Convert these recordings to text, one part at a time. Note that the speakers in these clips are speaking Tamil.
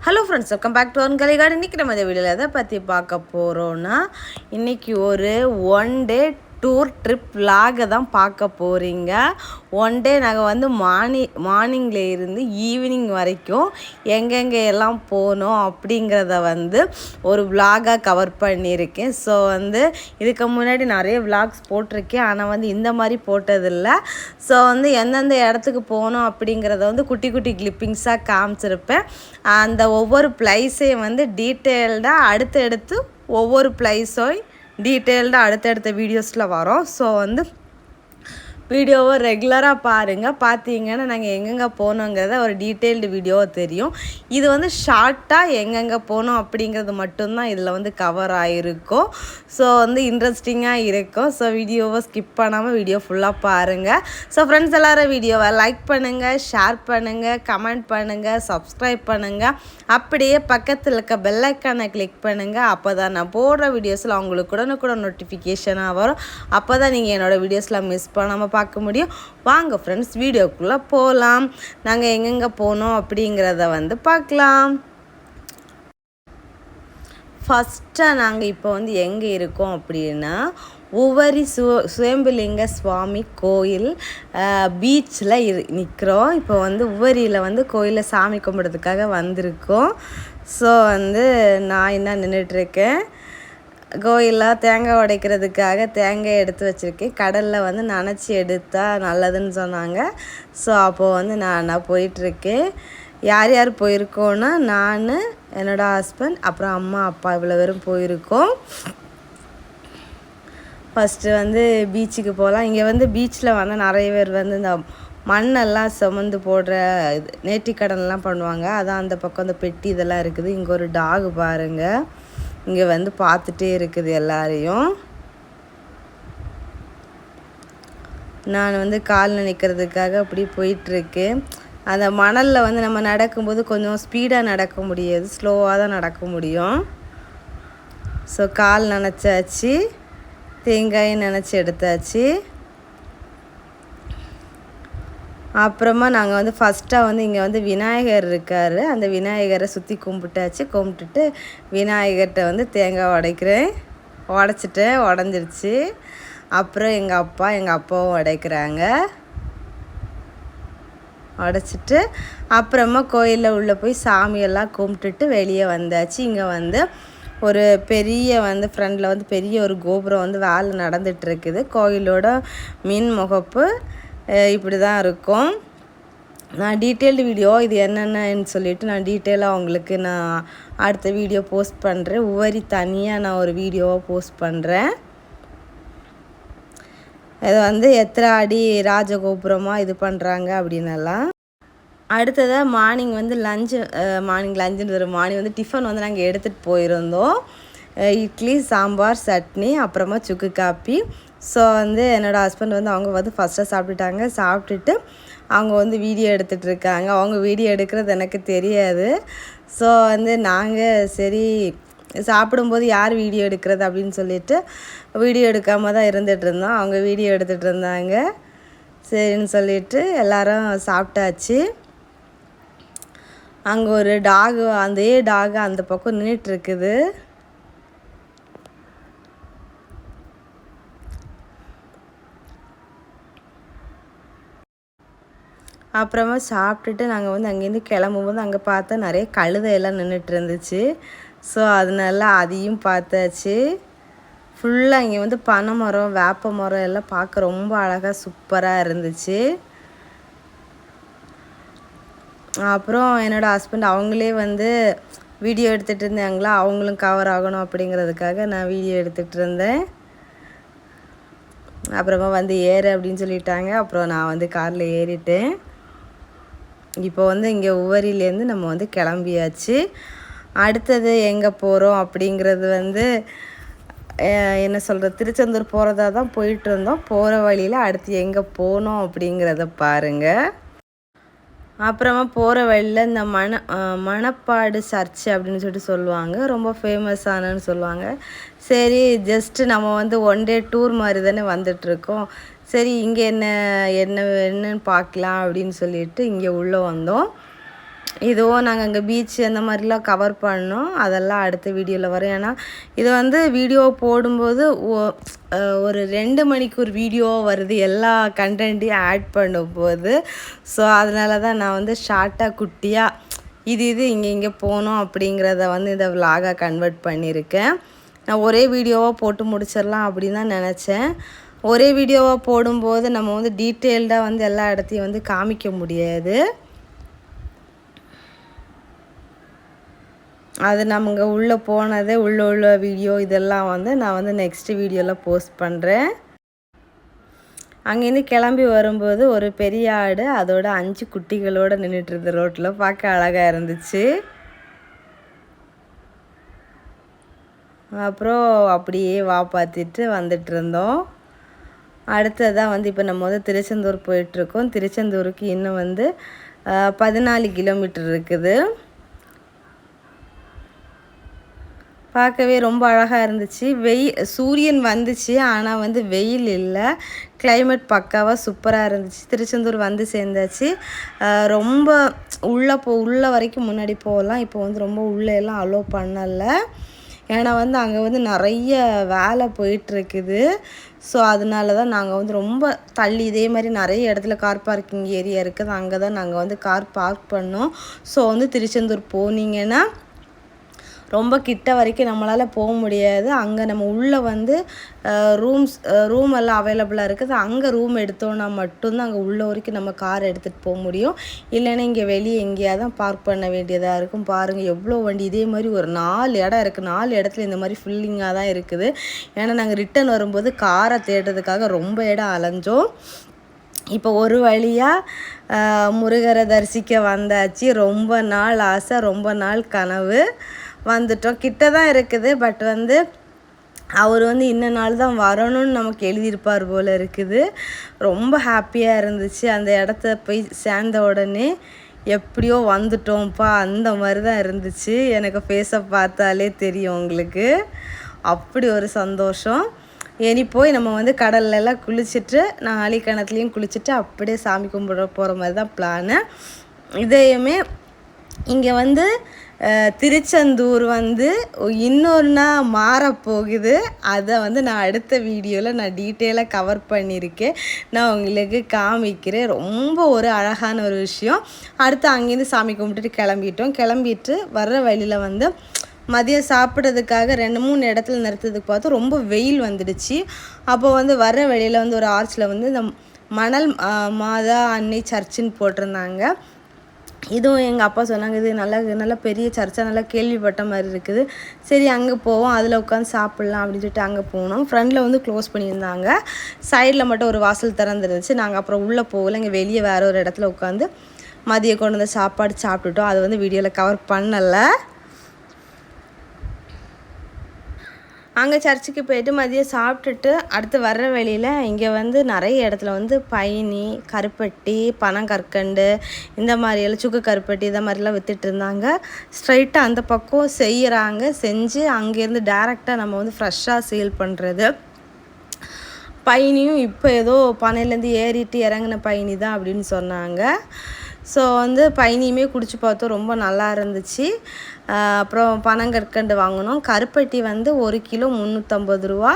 Hello friends, welcome back to one Kalaikadu. இன்றைக்கி நம்ம இந்த வீடியோவில் எதை பற்றி பார்க்க போகிறோன்னா, இன்றைக்கி ஒரு ஒன் டே டூர் ட்ரிப் விலாகை தான் பார்க்க போகிறீங்க. ஒன் டே நாங்கள் வந்து மார்னிங்கில் இருந்து ஈவினிங் வரைக்கும் எங்கெங்கே எல்லாம் போனோம் அப்படிங்கிறத வந்து ஒரு விலாகாக கவர் பண்ணியிருக்கேன். ஸோ வந்து இதுக்கு முன்னாடி நிறைய விலாக்ஸ் போட்டிருக்கேன், ஆனால் வந்து இந்த மாதிரி போட்டதில்லை. ஸோ வந்து எந்தெந்த இடத்துக்கு போனோம் அப்படிங்கிறத வந்து குட்டி குட்டி கிளிப்பிங்ஸாக காமிச்சிருப்பேன். அந்த ஒவ்வொரு ப்ளைஸையும் வந்து டீட்டெயில்டாக அடுத்தடுத்து ஒவ்வொரு ப்ளைஸையும் டீட்டெயில்டாக அடுத்தடுத்த வீடியோஸில் வரோம். ஸோ வந்து வீடியோவை ரெகுலராக பாருங்கள். பார்த்தீங்கன்னா நாங்கள் எங்கெங்கே போனோங்கிறத ஒரு டீட்டெயில்டு வீடியோவை தெரியும். இது வந்து ஷார்ட்டாக எங்கெங்கே போனோம் அப்படிங்கிறது மட்டும்தான் இதில் வந்து கவர் ஆகிருக்கும். ஸோ வந்து இன்ட்ரெஸ்டிங்காக இருக்கும். ஸோ வீடியோவை ஸ்கிப் பண்ணாமல் வீடியோ ஃபுல்லாக பாருங்கள். ஸோ ஃப்ரெண்ட்ஸ் எல்லோரும் வீடியோவை லைக் பண்ணுங்கள், ஷேர் பண்ணுங்கள், கமெண்ட் பண்ணுங்கள், சப்ஸ்கிரைப் பண்ணுங்கள். அப்படியே பக்கத்தில் இருக்க பெல் ஐக்கானை கிளிக் பண்ணுங்கள். அப்போ தான் நான் போடுற வீடியோஸில் அவங்களுக்கு உடனுக்குடன் நோட்டிஃபிகேஷனாக வரும். அப்போ தான் நீங்கள் என்னோடய வீடியோஸில் மிஸ் பண்ணாமல் பார்க்க முடியும். வாங்க ஃப்ரெண்ட்ஸ், வீடியோக்குள்ளே போகலாம். நாங்கள் எங்கெங்கே போனோம் அப்படிங்கிறத வந்து பார்க்கலாம். ஃபஸ்ட்டாக நாங்கள் இப்போ வந்து எங்கே இருக்கோம் அப்படின்னா, உவரி சுயம்புலிங்க சுவாமி கோயில் பீச்சில் நிற்கிறோம். இப்போ வந்து உவரியில் வந்து கோயிலில் சாமி கும்பிட்றதுக்காக வந்திருக்கோம். ஸோ வந்து நான் என்ன நின்றுட்டுருக்கேன், கோயிலில் தேங்காய் உடைக்கிறதுக்காக தேங்காய் எடுத்து வச்சுருக்கேன். கடலில் வந்து நனைச்சி எடுத்தால் நல்லதுன்னு சொன்னாங்க. ஸோ அப்போது வந்து நான் போயிட்டுருக்கேன். யார் யார் போயிருக்கோன்னா, நான், என்னோடய ஹஸ்பண்ட், அப்புறம் அம்மா அப்பா இவ்வளோ பேரும் போயிருக்கோம். ஃபஸ்ட்டு வந்து பீச்சுக்கு போகலாம். இங்கே வந்து பீச்சில் வந்து நிறைய பேர் வந்து இந்த மண்ணெல்லாம் சுமந்து போடுற நேர்த்திக்கடன்லாம் பண்ணுவாங்க. அதான் அந்த பக்கம் அந்த பெட்டி இதெல்லாம் இருக்குது. இங்கே ஒரு டாகு பாருங்கள், இங்கே வந்து பார்த்துட்டே இருக்குது எல்லாரையும். நான் வந்து கால் நினைக்கிறதுக்காக அப்படி போயிட்டுருக்கேன். அந்த மணலில் வந்து நம்ம நடக்கும்போது கொஞ்சம் ஸ்பீடாக நடக்க முடியாது, ஸ்லோவாக தான் நடக்க முடியும். ஸோ கால் நனைச்சாச்சு, தேங்காயும் நனைச்சி எடுத்தாச்சு. அப்புறமா நாங்கள் வந்து ஃபஸ்ட்டாக வந்து இங்கே வந்து விநாயகர் இருக்கார். அந்த விநாயகரை சுற்றி கும்பிட்டாச்சு. கும்பிட்டுட்டு விநாயகர்கிட்ட வந்து தேங்காய் உடைச்சிட்டேன், உடஞ்சிருச்சு. அப்புறம் எங்கள் அப்பாவும் உடைக்கிறாங்க. உடைச்சிட்டு அப்புறமா கோயிலில் உள்ளே போய் சாமியெல்லாம் கும்பிட்டுட்டு வெளியே வந்தாச்சு. இங்கே வந்து ஒரு பெரிய வந்து ஃப்ரண்டில் வந்து பெரிய ஒரு கோபுரம் வந்து வேலை நடந்துகிட்ருக்குது. கோயிலோட மின் முகப்பு இப்படி தான் இருக்கும். நான் டீட்டெயில்டு வீடியோ இது என்னென்னு சொல்லிவிட்டு நான் டீட்டெயிலாக உங்களுக்கு நான் அடுத்த வீடியோ போஸ்ட் பண்ணுறேன். உவரி தனியாக நான் ஒரு வீடியோவை போஸ்ட் பண்ணுறேன். இது வந்து எத்தனை அடி ராஜகோபுரமாக இது பண்ணுறாங்க அப்படின்னெல்லாம். அடுத்ததாக மார்னிங் வந்து மார்னிங் வந்து டிஃபன் வந்து நாங்கள் எடுத்துகிட்டு போயிருந்தோம். இட்லி, சாம்பார், சட்னி, அப்புறமா சுக்கு காப்பி. ஸோ வந்து என்னோடய ஹஸ்பண்ட் வந்து அவங்க வந்து ஃபஸ்ட்டாக சாப்பிட்டுட்டாங்க. சாப்பிட்டுட்டு அவங்க வந்து வீடியோ எடுத்துகிட்ருக்காங்க. அவங்க வீடியோ எடுக்கிறது எனக்கு தெரியாது. ஸோ வந்து நாங்கள் சரி சாப்பிடும்போது யார் வீடியோ எடுக்கிறது அப்படின்னு சொல்லிட்டு வீடியோ எடுக்காமல் தான் இருந்துகிட்ருந்தோம். அவங்க வீடியோ எடுத்துகிட்டு இருந்தாங்க. சரின்னு சொல்லிட்டு எல்லோரும் சாப்பிட்டாச்சு. அங்கே ஒரு டாகு, அதே டாகு அந்த பக்கம் நின்றுட்டுருக்குது. அப்புறமா சாப்பிட்டுட்டு நாங்கள் வந்து அங்கேருந்து கிளம்பும்போது அங்கே பார்த்தா நிறைய கழுதையெல்லாம் நின்றுட்டு இருந்துச்சு. ஸோ அதனால அதையும் பார்த்தாச்சு. ஃபுல்லாக இங்கே வந்து பனை மரம், வேப்ப மரம் எல்லாம் பார்க்க ரொம்ப அழகாக சூப்பராக இருந்துச்சு. அப்புறம் என்னோடய ஹஸ்பண்ட் அவங்களே வந்து வீடியோ எடுத்துகிட்டு இருந்தாங்களா, அவங்களும் கவர் ஆகணும் அப்படிங்கிறதுக்காக நான் வீடியோ எடுத்துகிட்டு இருந்தேன். அப்புறமா வந்து ஏறு அப்படின்னு சொல்லிட்டாங்க. அப்புறம் நான் வந்து காரில் ஏறிட்டேன். இப்போ வந்து இங்கே உவரிலேருந்து நம்ம வந்து கிளம்பியாச்சு. அடுத்தது எங்கே போகிறோம் அப்படிங்கிறது வந்து என்ன சொல்கிறது, திருச்செந்தூர் போகிறதா தான் போயிட்டு இருந்தோம். போகிற வழியில் அடுத்து எங்கே போனோம் அப்படிங்கிறத பாருங்கள். அப்புறமா போகிற வழியில் இந்த மணப்பாடு சர்ச் அப்படின்னு சொல்லிட்டு சொல்லுவாங்க, ரொம்ப ஃபேமஸானன்னு சொல்லுவாங்க. சரி ஜஸ்ட்டு நம்ம வந்து ஒன் டே டூர் மாதிரி தானே வந்துட்ருக்கோம், சரி இங்கே என்னன்னு பார்க்கலாம் அப்படின்னு சொல்லிட்டு இங்கே உள்ளே வந்தோம். இதுவும் நாங்கள் அங்கே பீச் அந்த மாதிரிலாம் கவர் பண்ணோம். அதெல்லாம் அடுத்த வீடியோவில் வரும். ஏன்னா இது வந்து வீடியோ போடும்போது ஒரு 2 மணிக்கு ஒரு வீடியோ வருது, எல்லா கண்டென்ட்டையும் ஆட் பண்ணும்போது. ஸோ அதனால தான் நான் வந்து ஷார்ட்டாக குட்டியாக இது இங்கே போனோம் அப்படிங்கிறத வந்து இதை விலாகாக கன்வெர்ட் பண்ணியிருக்கேன். நான் ஒரே வீடியோவாக போட்டு முடிச்சிடலாம் அப்படின்னு தான் நினச்சேன். ஒரே வீடியோவாக போடும்போது நம்ம வந்து டீட்டெயில்டாக வந்து எல்லா இடத்தையும் வந்து காமிக்க முடியாது. அது நமக்கு உள்ளே போனதே உள்ள வீடியோ இதெல்லாம் வந்து நான் வந்து நெக்ஸ்ட் வீடியோவில் போஸ்ட் பண்ணுறேன். அங்கேருந்து கிளம்பி வரும்போது ஒரு பெரிய ஆடு அதோட 5 குட்டிகளோடு நின்றுட்டுருது ரோட்டில். பார்க்க அழகாக இருந்துச்சு. அப்புறம் அப்படியே பார்த்துட்டு வந்துட்டு இருந்தோம். அடுத்ததாக வந்து இப்போ நம்ம வந்து திருச்செந்தூர் போயிட்டுருக்கோம். திருச்செந்தூருக்கு இன்னும் வந்து 14 கிலோமீட்டர் இருக்குது. பார்க்கவே ரொம்ப அழகாக இருந்துச்சு. சூரியன் வந்துச்சு, ஆனால் வந்து வெயில் இல்லை. கிளைமேட் பக்காவாக சூப்பராக இருந்துச்சு. திருச்செந்தூர் வந்து சேர்ந்தாச்சு. ரொம்ப உள்ள வரைக்கும் முன்னாடி போகலாம். இப்போ வந்து ரொம்ப உள்ளெல்லாம் அலோவ் பண்ணலை. ஏன்னா வந்து அங்கே வந்து நிறைய வேலை போயிட்டுருக்குது. ஸோ அதனால தான் நாங்கள் வந்து ரொம்ப தள்ளி, இதே மாதிரி நிறைய இடத்துல கார் பார்க்கிங் ஏரியா இருக்குது, அங்கே தான் நாங்கள் வந்து கார் பார்க் பண்ணோம். ஸோ வந்து திருச்செந்தூர் போனீங்கன்னா ரொம்ப கிட்ட வரைக்கும் நம்மளால் போக முடியாது. அங்கே நம்ம உள்ளே வந்து ரூம் எல்லாம் அவைலபிளாக இருக்குது. அங்கே ரூம் எடுத்தோன்னா மட்டும்தான் அங்கே உள்ள வரைக்கும் நம்ம கார் எடுத்துகிட்டு போக முடியும். இல்லைன்னா இங்கே வெளியே எங்கேயாவது தான் பார்க் பண்ண வேண்டியதாக இருக்கும். பாருங்கள் எவ்வளோ வண்டி. இதே மாதிரி ஒரு 4 இடம் இருக்குது. 4 இடத்துல இந்த மாதிரி ஃபில்லிங்காக தான் இருக்குது. ஏன்னா நாங்கள் ரிட்டன் வரும்போது காரை தேடுறதுக்காக ரொம்ப இடம் அலைஞ்சோம். இப்போ ஒரு வழியாக முருகரை தரிசிக்க வந்தாச்சு. ரொம்ப நாள் ஆசை, ரொம்ப நாள் கனவு. வந்துட்டோம். கிட்ட தான் இருக்குது. பட் வந்து அவர் வந்து இன்ன நாள் தான் வரணும்னு நமக்கு எழுதியிருப்பார் போல் இருக்குது. ரொம்ப ஹாப்பியாக இருந்துச்சு. அந்த இடத்த போய் சேர்ந்த உடனே எப்படியோ வந்துட்டோம்ப்பா அந்த மாதிரி தான் இருந்துச்சு. எனக்கு ஃபேஸை பார்த்தாலே தெரியும் உங்களுக்கு. அப்படி ஒரு சந்தோஷம். இனி போய் நம்ம வந்து கடல்லலாம் குளிச்சுட்டு, நான் ஆழிக்கிணத்துலேயும் குளிச்சுட்டு அப்படியே சாமி கும்பிட போகிற மாதிரி தான் பிளானு. இதையுமே இங்கே வந்து திருச்செந்தூர் வந்து இன்னொன்னா மாறப்போகுது. அதை வந்து நான் அடுத்த வீடியோவில் நான் டீட்டெயிலாக கவர் பண்ணியிருக்கேன். நான் உங்களுக்கு காமிக்கிறேன். ரொம்ப ஒரு அழகான ஒரு விஷயம். அடுத்து அங்கேருந்து சாமி கும்பிட்டுட்டு கிளம்பிட்டு வர்ற வழியில் வந்து மதியம் சாப்பிட்றதுக்காக 2-3 இடத்துல நிறுத்ததுக்கு பார்த்து ரொம்ப வெயில் வந்துடுச்சு. அப்போ வந்து வர்ற வழியில் வந்து ஒரு ஆர்ச்சில் வந்து இந்த மணல் மாதா அன்னை சர்ச்சுன்னு போட்டிருந்தாங்க. இதுவும் எங்கள் அப்பா சொன்னாங்க, இது நல்ல பெரிய சர்ச்சாக நல்லா கேள்விப்பட்ட மாதிரி இருக்குது, சரி அங்கே போவோம், அதில் உட்காந்து சாப்பிட்லாம் அப்படின்னு சொல்லிட்டு அங்கே போனோம். ஃப்ரண்டில் வந்து க்ளோஸ் பண்ணியிருந்தாங்க, சைடில் மட்டும் ஒரு வாசல் திறந்துருந்துச்சு. நாங்கள் அப்புறம் உள்ளே போகல, இங்கே வெளியே வேறு ஒரு இடத்துல உட்காந்து மதியம் கொண்டு வந்து சாப்பாடு சாப்பிட்டுட்டோம். அது வந்து வீடியோவில் கவர் பண்ணலை. அங்கே சர்ச்சுக்கு போய்ட்டு மதியம் சாப்பிட்டுட்டு அடுத்து வர்ற வழியில் இங்கே வந்து நிறைய இடத்துல வந்து பைனி, கருப்பட்டி, பனங்கற்கண்டு இந்த மாதிரியெல்லாம் சுக்கு கருப்பட்டி இந்த மாதிரிலாம் விற்றுட்டு இருந்தாங்க. ஸ்ட்ரைட்டாக அந்த பக்கம் செஞ்சு அங்கேருந்து டேரெக்டாக நம்ம வந்து ஃப்ரெஷ்ஷாக சேல் பண்ணுறது. பைனியும் இப்போ ஏதோ பனையிலேருந்து ஏறிட்டு இறங்கின பைனி தான் அப்படின்னு சொன்னாங்க. ஸோ வந்து பைனியுமே குடிச்சு பார்த்தோம், ரொம்ப நல்லா இருந்துச்சு. அப்புறம் பனங்கற்கண்டு வாங்கினோம். கருப்பட்டி வந்து 1 கிலோ 350 ரூபா,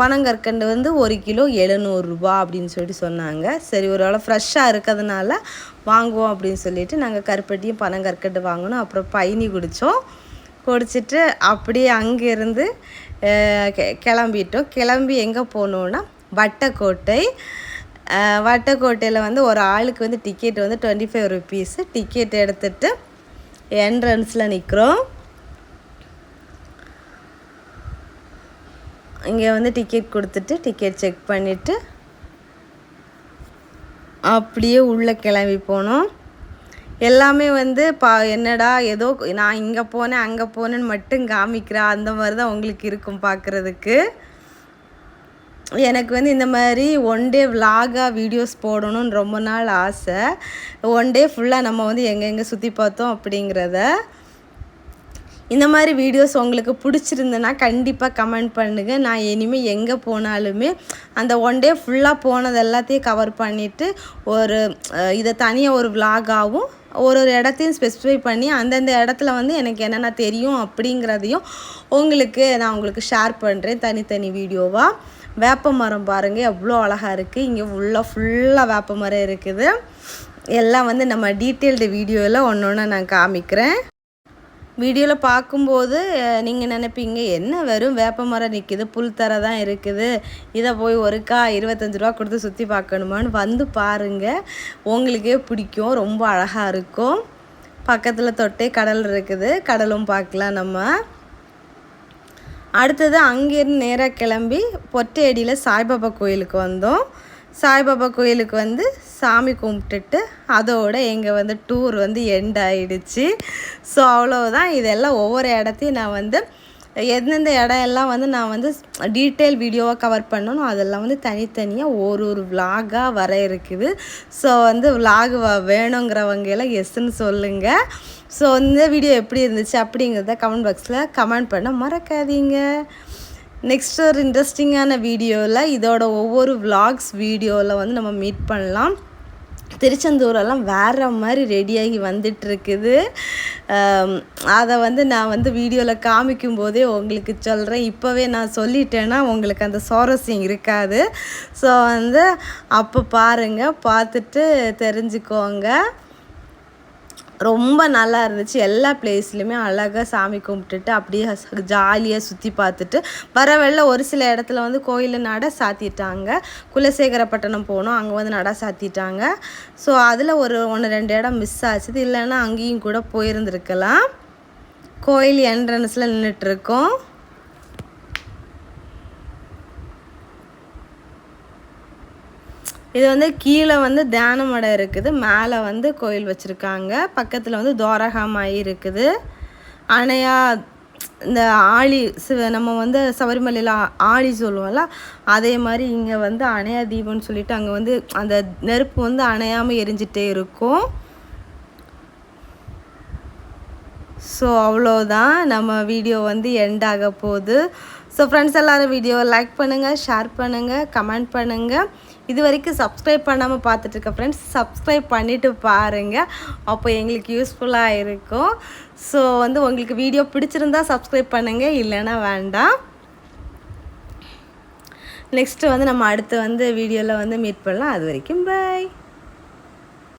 பனங்கற்கண்டு வந்து 1 கிலோ 700 ரூபா அப்படின்னு சொல்லிட்டு சொன்னாங்க. சரி ஒரு ஃப்ரெஷ்ஷாக இருக்கிறதுனால வாங்குவோம் அப்படின்னு சொல்லிட்டு நாங்கள் கருப்பட்டியும் பனங்கற்கண்டு வாங்கினோம். அப்புறம் பைனி குடிச்சிட்டு அப்படியே அங்கேருந்து கிளம்பி எங்கே போனோன்னா வட்டக்கோட்டையில் வந்து ஒரு ஆளுக்கு வந்து டிக்கெட் வந்து 25 ருபீஸு. டிக்கெட் எடுத்துகிட்டு என்ட்ரன்ஸில் நிற்கிறோம். இங்கே வந்து டிக்கெட் கொடுத்துட்டு டிக்கெட் செக் பண்ணிவிட்டு அப்படியே உள்ளே கிளம்பி போனோம். எல்லாமே வந்து என்னடா ஏதோ நான் இங்கே போனேன் அங்கே போனேன்னு மட்டும் காமிக்கிறேன், அந்த மாதிரி தான் உங்களுக்கு இருக்கும் பார்க்குறதுக்கு. எனக்கு வந்து இந்த மாதிரி 1 டே விலாகாக வீடியோஸ் போடணும்னு ரொம்ப நாள் ஆசை. 1 டே ஃபுல்லாக நம்ம வந்து எங்கெங்கே சுற்றி பார்த்தோம் அப்படிங்கிறத. இந்த மாதிரி வீடியோஸ் உங்களுக்கு பிடிச்சிருந்ததுன்னா கண்டிப்பாக கமெண்ட் பண்ணுங்கள். நான் இனிமேல் எங்கே போனாலுமே அந்த ஒன் டே ஃபுல்லாக போனது எல்லாத்தையும் கவர் பண்ணிவிட்டு இதை தனியாக ஒரு விலாகாகவும் ஒரு இடத்தையும் ஸ்பெசிஃபை பண்ணி அந்தந்த இடத்துல வந்து எனக்கு என்னென்ன தெரியும் அப்படிங்கிறதையும் நான் உங்களுக்கு ஷேர் பண்ணுறேன் தனித்தனி வீடியோவாக. வேப்ப மரம் பாருங்கள் எவ்வளோ அழகாக இருக்குது. இங்கே ஃபுல்லாக வேப்ப மரம் இருக்குது. எல்லாம் வந்து நம்ம டீட்டெயில்டு வீடியோவில் ஒன்று ஒன்று நான் காமிக்கிறேன். வீடியோவில் பார்க்கும்போது நீங்கள் நினைப்பீங்க என்ன வெறும் வேப்ப மரம் நிற்கிது, புல் தர தான் இருக்குது, இதை போய் ஒருக்கா 25 ரூபா கொடுத்து சுற்றி பார்க்கணுமான்னு வந்து பாருங்கள். உங்களுக்கே பிடிக்கும். ரொம்ப அழகாக இருக்கும். பக்கத்தில் தொட்டே கடல் இருக்குது. கடலும் பார்க்கலாம் நம்ம. அடுத்தது அங்கேருந்து நேராக கிளம்பி பொட்டையடியில் சாய்பாபா கோயிலுக்கு வந்தோம். சாய்பாபா கோயிலுக்கு வந்து சாமி கும்பிட்டுட்டு அதோட எங்கள் வந்து டூர் வந்து எண்ட் ஆகிடுச்சு. ஸோ அவ்வளோதான். இதெல்லாம் ஒவ்வொரு இடத்தையும் நான் வந்து எந்தெந்த இடம் எல்லாம் வந்து நான் வந்து டீட்டெயில் வீடியோவாக கவர் பண்ணணும் அதெல்லாம் வந்து தனித்தனியாக ஒரு விலாகாக வர இருக்குது. ஸோ வந்து விலாகு வேணுங்கிறவங்க எல்லாம் எஸ்ன்னு சொல்லுங்கள். ஸோ இந்த வீடியோ எப்படி இருந்துச்சு அப்படிங்கிறத கமெண்ட் பாக்ஸில் கமெண்ட் பண்ண மறக்காதீங்க. நெக்ஸ்ட் ஒரு இன்ட்ரெஸ்டிங்கான வீடியோவில் இதோட ஒவ்வொரு விலாக்ஸ் வீடியோவில் வந்து நம்ம மீட் பண்ணலாம். திருச்செந்தூரெல்லாம் வேறு மாதிரி ரெடியாகி வந்துட்டுருக்குது. அதை வந்து நான் வந்து வீடியோவில் காமிக்கும் போதே உங்களுக்கு சொல்கிறேன். இப்போவே நான் சொல்லிட்டேன்னா உங்களுக்கு அந்த சுவாரஸ்யம் இருக்காது. ஸோ வந்து அப்போ பாருங்கள், பார்த்துட்டு தெரிஞ்சுக்கோங்க. ரொம்ப நல்லா இருந்துச்சு. எல்லா பிளேஸ்லையுமே அழகாக சாமி கும்பிட்டுட்டு அப்படியே ஜாலியாக சுற்றி பார்த்துட்டு வர வெளில ஒரு சில இடத்துல வந்து கோயிலில் நட சாத்திட்டாங்க. குலசேகரப்பட்டினம் போனோம், அங்கே வந்து நட சாத்திட்டாங்க. ஸோ அதில் 1-2 இடம் மிஸ் ஆச்சுது. இல்லைன்னா அங்கேயும் கூட போயிருந்துருக்கலாம். கோயில் என்ட்ரன்ஸில் நின்றுட்டுருக்கோம். இது வந்து கீழே வந்து தியான மடம் இருக்குது, மேலே வந்து கோயில் வச்சுருக்காங்க. பக்கத்தில் வந்து துவாரகாமாயி இருக்குது. அணையா இந்த ஆழி நம்ம வந்து சபரிமலையில் ஆழி சொல்லுவோம்ல, அதே மாதிரி இங்கே வந்து அணையா தீபம்னு சொல்லிட்டு அங்கே வந்து அந்த நெருப்பு வந்து அணையாமல் எரிஞ்சிட்டே இருக்கும். ஸோ அவ்வளோதான், நம்ம வீடியோ வந்து எண்ட் ஆக போகுது. ஸோ ஃப்ரெண்ட்ஸ் எல்லோரும் வீடியோவை லைக் பண்ணுங்கள், ஷேர் பண்ணுங்கள், கமெண்ட் பண்ணுங்கள். இது வரைக்கும் சப்ஸ்கிரைப் பண்ணாமல் பார்த்துட்ருக்க ஃப்ரெண்ட்ஸ் சப்ஸ்கிரைப் பண்ணிவிட்டு பாருங்கள். அப்போ எங்களுக்கு யூஸ்ஃபுல்லாக இருக்கும். ஸோ வந்து உங்களுக்கு வீடியோ பிடிச்சிருந்தா சப்ஸ்கிரைப் பண்ணுங்கள், இல்லைன்னா வேண்டாம். நெக்ஸ்ட்டு வந்து நம்ம அடுத்து வந்து வீடியோவில் வந்து மீட் பண்ணலாம். அது வரைக்கும் பை.